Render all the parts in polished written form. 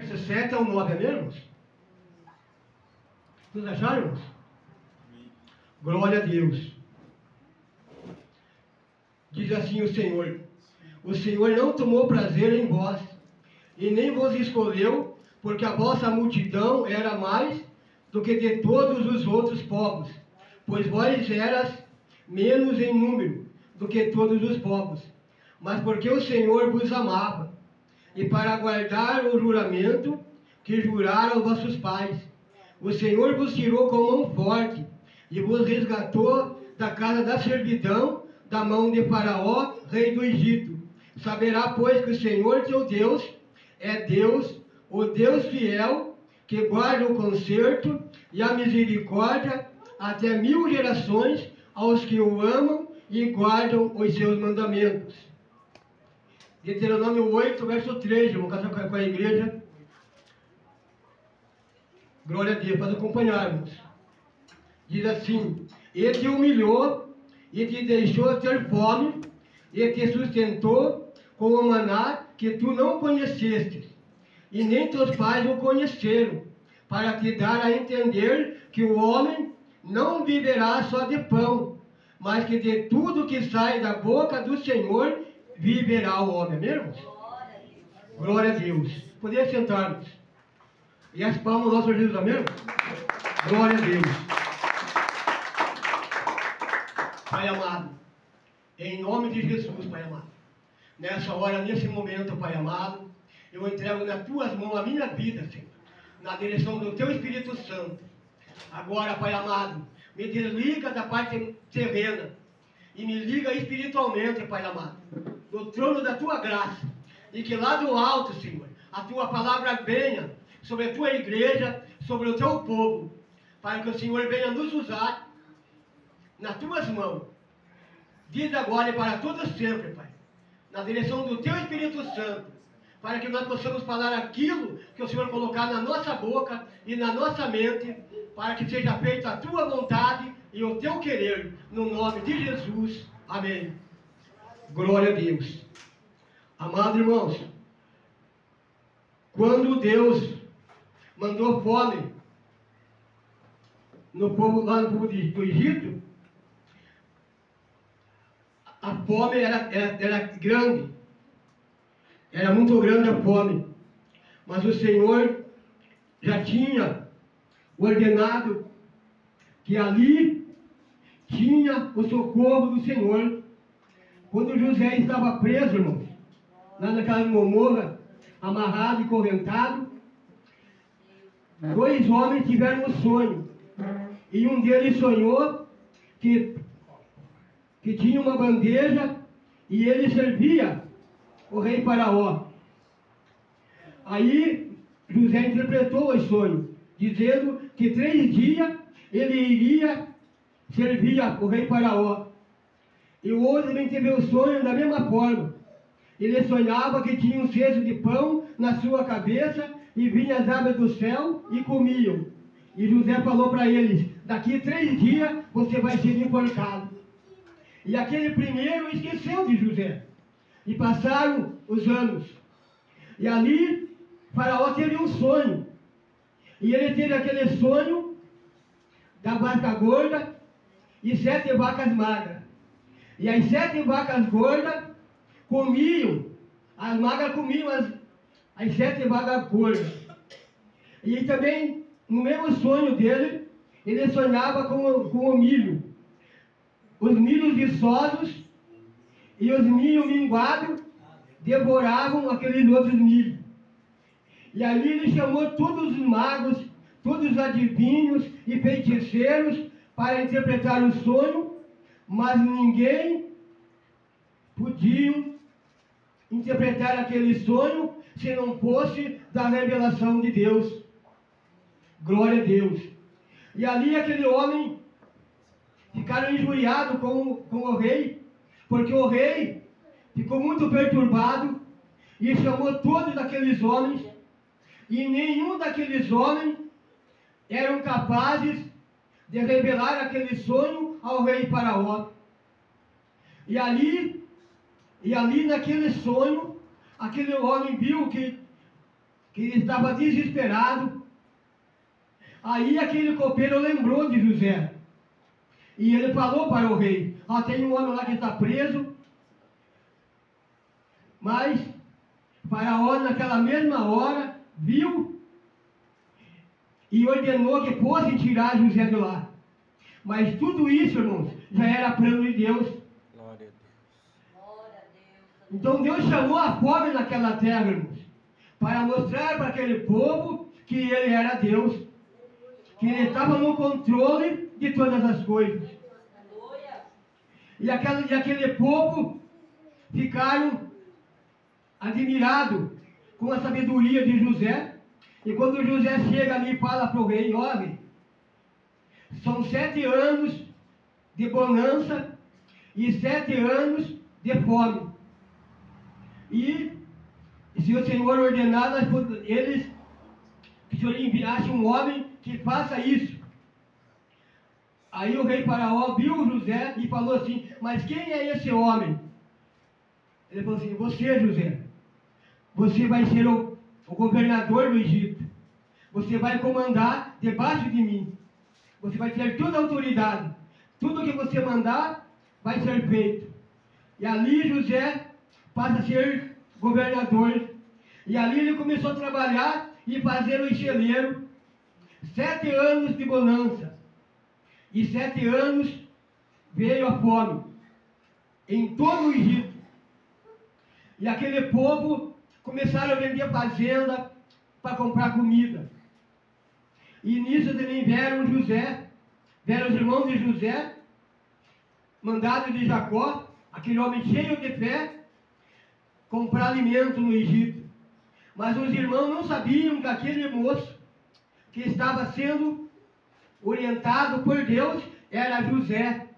verso 7 ao 9, é mesmo? Vocês acharam, irmãos? Glória a Deus. Diz assim o Senhor não tomou prazer em vós, e nem vos escolheu, porque a vossa multidão era mais do que de todos os outros povos, pois vós eras menos em número do que todos os povos, mas porque o Senhor vos amava, e para guardar o juramento que juraram aos vossos pais, o Senhor vos tirou com mão forte, e vos resgatou da casa da servidão, da mão de Faraó, rei do Egito. Saberá, pois, que o Senhor teu Deus é Deus, o Deus fiel, que guarda o conserto e a misericórdia até 1000 gerações aos que o amam e guardam os seus mandamentos. Deuteronômio 8, verso 3, vamos casar com a igreja. Glória a Deus, para acompanharmos. Diz assim: e te humilhou, e te deixou ter fome, e te sustentou com o maná que tu não conhecestes, e nem teus pais o conheceram, para te dar a entender que o homem não viverá só de pão, mas que de tudo que sai da boca do Senhor viverá o homem. Amém, irmãos? Glória a Deus. Poder sentarmos. E as palmas do nosso Jesus, amém? Glória a Deus. Pai amado, em nome de Jesus, Pai amado, nessa hora, nesse momento, Pai amado, eu entrego nas tuas mãos a minha vida, Senhor, na direção do teu Espírito Santo. Agora, Pai amado, me desliga da parte terrena e me liga espiritualmente, Pai amado, do trono da tua graça, e que lá do alto, Senhor, a tua palavra venha sobre a tua igreja, sobre o teu povo, para que o Senhor venha nos usar nas tuas mãos. Diz agora e para todos sempre, Pai, na direção do teu Espírito Santo, para que nós possamos falar aquilo que o Senhor colocar na nossa boca e na nossa mente, para que seja feita a tua vontade e o teu querer, no nome de Jesus. Amém. Glória a Deus. Amados irmãos, quando Deus mandou fome no povo, lá no povo do Egito, a fome era grande, era muito grande a fome, mas o Senhor já tinha ordenado que ali tinha o socorro do Senhor. Quando José estava preso, irmãos, lá naquela Gomorra, amarrado e correntado, 2 homens tiveram um sonho, e um deles sonhou que tinha uma bandeja e ele servia o rei Faraó. Aí José interpretou o sonho, dizendo que 3 dias ele iria servir o rei Faraó. E o outro também teve o sonho da mesma forma. Ele sonhava que tinha um cesto de pão na sua cabeça e vinha as aves do céu e comiam. E José falou para eles: daqui 3 dias você vai ser enforcado. E aquele primeiro esqueceu de José. E passaram os anos. E ali, Faraó teve um sonho. E ele teve aquele sonho da vaca gorda e 7 vacas magras. E as 7 vacas gordas comiam, as magras comiam as 7 vacas gordas. E também, no mesmo sonho dele, ele sonhava com o milho. Os milhos viçosos e os milhos minguados devoravam aqueles outros milhos. E ali ele chamou todos os magos, todos os adivinhos e feiticeiros para interpretar o sonho, mas ninguém podia interpretar aquele sonho se não fosse da revelação de Deus. Glória a Deus. E ali aquele homem ficaram injuriados com o rei, porque o rei ficou muito perturbado e chamou todos aqueles homens, e nenhum daqueles homens eram capazes de revelar aquele sonho ao rei Faraó. E ali naquele sonho, aquele homem viu que que ele estava desesperado. Aí aquele copeiro lembrou de José. E ele falou para o rei: tem um homem lá que está preso. Mas Faraó, naquela mesma hora, viu e ordenou que fossem tirar José de lá. Mas tudo isso, irmãos, já era plano de Deus. Glória a Deus. Então Deus chamou a fome naquela terra, irmãos, para mostrar para aquele povo que ele era Deus, que ele estava no controle de todas as coisas. E aquele povo ficaram admirados com a sabedoria de José. E quando José chega ali e fala para o rei: olha, são 7 anos de bonança e 7 anos de fome. E se o Senhor ordenar, eles que o Senhor enviasse um homem que faça isso. Aí o rei Faraó viu José e falou assim: mas quem é esse homem? Ele falou assim: você, José, você vai ser o governador do Egito. Você vai comandar debaixo de mim. Você vai ter toda a autoridade. Tudo que você mandar vai ser feito. E ali José passa a ser governador. E ali ele começou a trabalhar e fazer o celeiro. 7 anos de bonança. E 7 anos veio a fome em todo o Egito. E aquele povo começaram a vender fazenda para comprar comida. E nisso também vieram os irmãos de José, mandados de Jacó, aquele homem cheio de fé, comprar alimento no Egito. Mas os irmãos não sabiam que aquele moço que estava sendo orientado por Deus era José,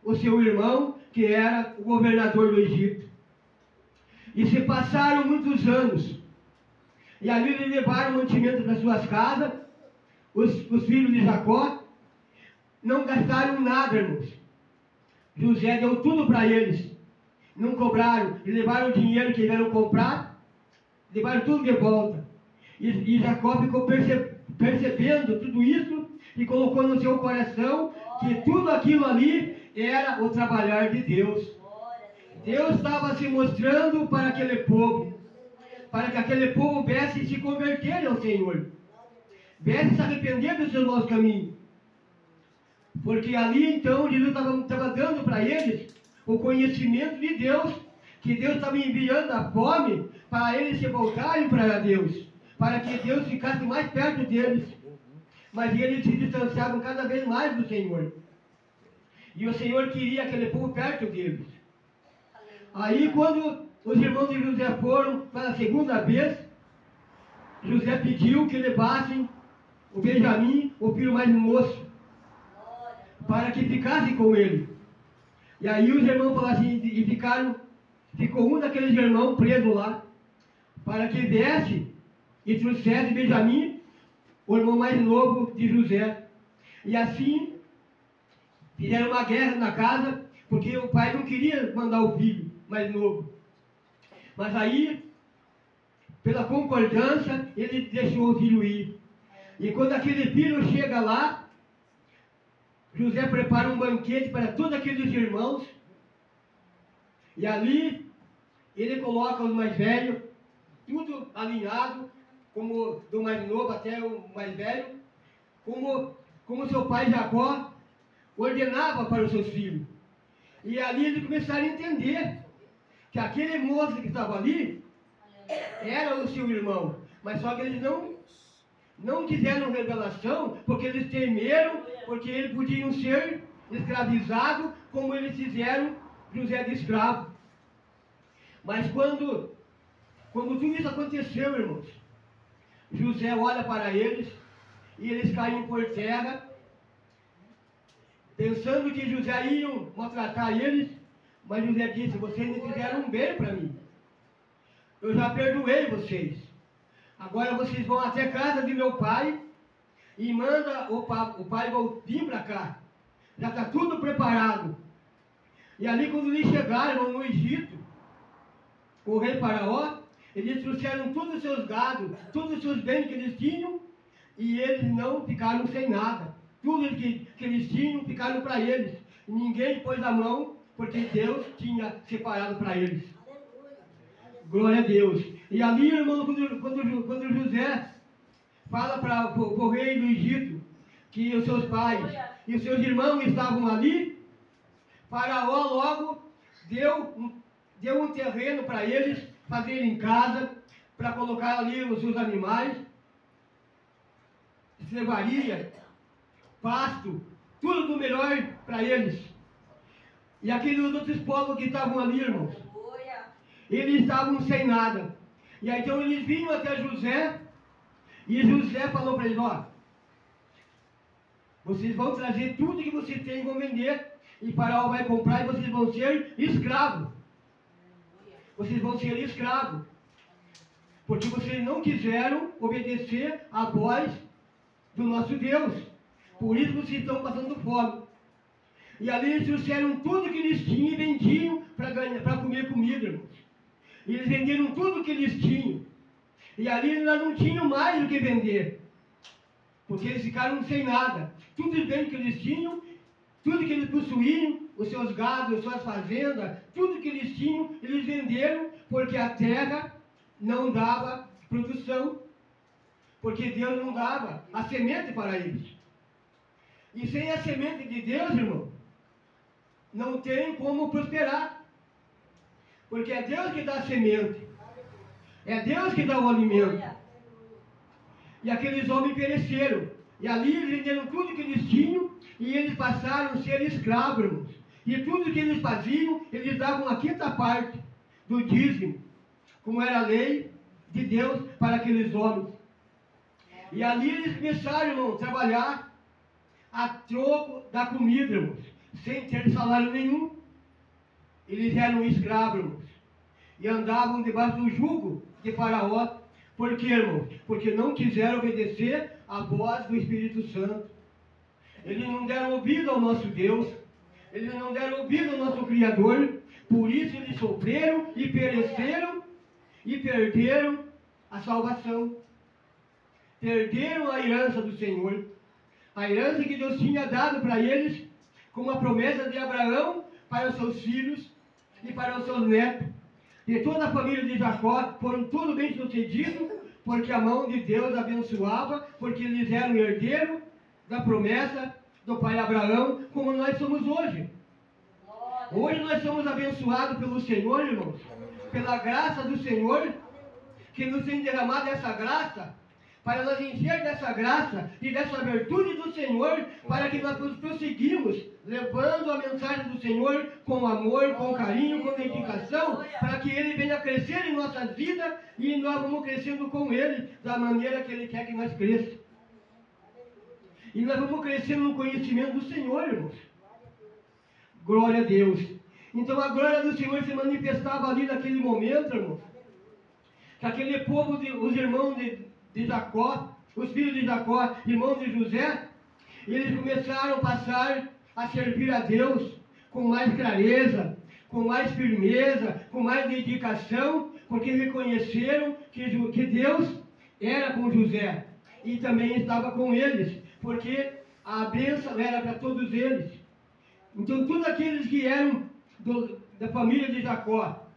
o seu irmão, que era o governador do Egito. E se passaram muitos anos. E ali eles levaram o mantimento das suas casas. Os filhos de Jacó não gastaram nada, irmãos. José deu tudo para eles. Não cobraram. E levaram o dinheiro que vieram comprar. Levaram tudo de volta. E Jacó ficou percebendo tudo isso e colocou no seu coração que tudo aquilo ali era o trabalhar de Deus. Deus estava se mostrando para aquele povo, para que aquele povo viesse se converter ao Senhor, viesse se arrepender dos seus maus caminhos. Porque ali então Jesus estava dando para eles o conhecimento de Deus, que Deus estava enviando a fome para eles se voltarem para Deus, para que Deus ficasse mais perto deles. Mas eles se distanciavam cada vez mais do Senhor. E o Senhor queria aquele povo perto deles. Aí quando os irmãos de José foram pela segunda vez, José pediu que levassem o Benjamim, o filho mais moço, para que ficasse com ele. E aí os irmãos falaram assim, ficou um daqueles irmãos preso lá, para que viesse e trouxesse Benjamim, o irmão mais novo de José. E assim fizeram uma guerra na casa, porque o pai não queria mandar o filho mais novo. Mas aí, pela concordância, ele deixou o filho ir. E quando aquele filho chega lá, José prepara um banquete para todos aqueles irmãos. E ali, ele coloca os mais velhos, tudo alinhado, como do mais novo até o mais velho, como seu pai Jacó ordenava para os seus filhos. E ali eles começaram a entender que aquele moço que estava ali era o seu irmão, mas só que eles não quiseram revelação, porque eles temeram, porque eles podiam ser escravizados, como eles fizeram José de escravo. Mas quando tudo isso aconteceu, irmãos, José olha para eles e eles caem por terra, pensando que José iam maltratar eles. Mas José disse: vocês me fizeram um bem para mim. Eu já perdoei vocês. Agora vocês vão até a casa de meu pai e manda o pai vir para cá. Já está tudo preparado. E ali quando eles chegaram no Egito, o rei Faraó, Eles trouxeram todos os seus gados, todos os seus bens que eles tinham, e eles não ficaram sem nada. Tudo que eles tinham ficaram para eles. E ninguém pôs a mão, porque Deus tinha separado para eles. Glória a Deus. E ali, irmão, quando José fala para o rei do Egito que os seus pais e os seus irmãos estavam ali, Faraó logo deu um terreno para eles fazerem casa, para colocar ali os seus animais, cevaria, pasto, tudo do melhor para eles. E aqueles outros povos que estavam ali, irmãos, eles estavam sem nada. E aí então eles vinham até José, e José falou para eles: ó, vocês vão trazer tudo que vocês têm e vão vender, e Faraó vai comprar e vocês vão ser escravos. Vocês vão ser escravos. Porque vocês não quiseram obedecer à voz do nosso Deus. Por isso vocês estão passando fome. E ali eles trouxeram tudo que eles tinham e vendiam para comer comida, irmãos. E eles venderam tudo que eles tinham. E ali eles não tinham mais o que vender. Porque eles ficaram sem nada. Tudo bem que eles tinham, tudo que eles possuíam, os seus gados, as suas fazendas, tudo que eles tinham, eles venderam, porque a terra não dava produção. Porque Deus não dava a semente para eles. E sem a semente de Deus, irmão, não tem como prosperar. Porque é Deus que dá a semente. É Deus que dá o alimento. E aqueles homens pereceram. E ali eles venderam tudo que eles tinham e eles passaram a ser escravos, irmãos. E tudo que eles faziam, eles davam a quinta parte do dízimo, como era a lei de Deus para aqueles homens. E ali eles começaram, irmão, a trabalhar a troco da comida, irmãos, sem ter salário nenhum. Eles eram escravos, irmãos, e andavam debaixo do jugo de Faraó. Por quê, irmãos? Porque não quiseram obedecer à voz do Espírito Santo. Eles não deram ouvido ao nosso Deus. Eles não deram ouvido ao nosso Criador. Por isso eles sofreram e pereceram e perderam a salvação. Perderam a herança do Senhor. A herança que Deus tinha dado para eles, com a promessa de Abraão para os seus filhos e para os seus netos. E toda a família de Jacó foram tudo bem sucedidos, porque a mão de Deus abençoava, porque eles eram herdeiros da promessa do pai Abraão, como nós somos hoje. Hoje nós somos abençoados pelo Senhor, irmãos, pela graça do Senhor, que nos tem derramado essa graça, para nós encher dessa graça e dessa virtude do Senhor, para que nós prosseguimos levando a mensagem do Senhor com amor, com carinho, com dedicação, para que Ele venha crescer em nossas vidas e nós vamos crescendo com Ele da maneira que Ele quer que nós cresçamos. E nós vamos crescendo no conhecimento do Senhor, irmãos. Glória a Deus. Então a glória do Senhor se manifestava ali naquele momento, irmãos. Que aquele povo, os irmãos de Jacó, os filhos de Jacó, irmãos de José, eles começaram a passar a servir a Deus com mais clareza, com mais firmeza, com mais dedicação, porque reconheceram que Deus era com José e também estava com eles, porque a bênção era para todos eles. Então todos aqueles que eram da família de Jacó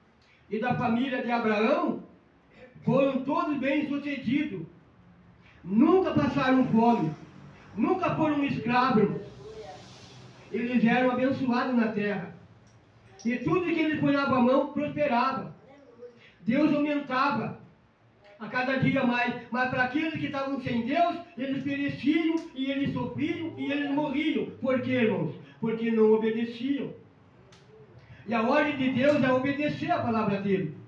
e da família de Abraão foram todos bem-sucedidos. Nunca passaram fome. Nunca foram escravos. Eles eram abençoados na terra. E tudo que eles punhavam a mão prosperava. Deus aumentava a cada dia mais. Mas para aqueles que estavam sem Deus, eles pereciam e eles sofriam e eles morriam. Por quê, irmãos? Porque não obedeciam. E a ordem de Deus é obedecer a palavra dele.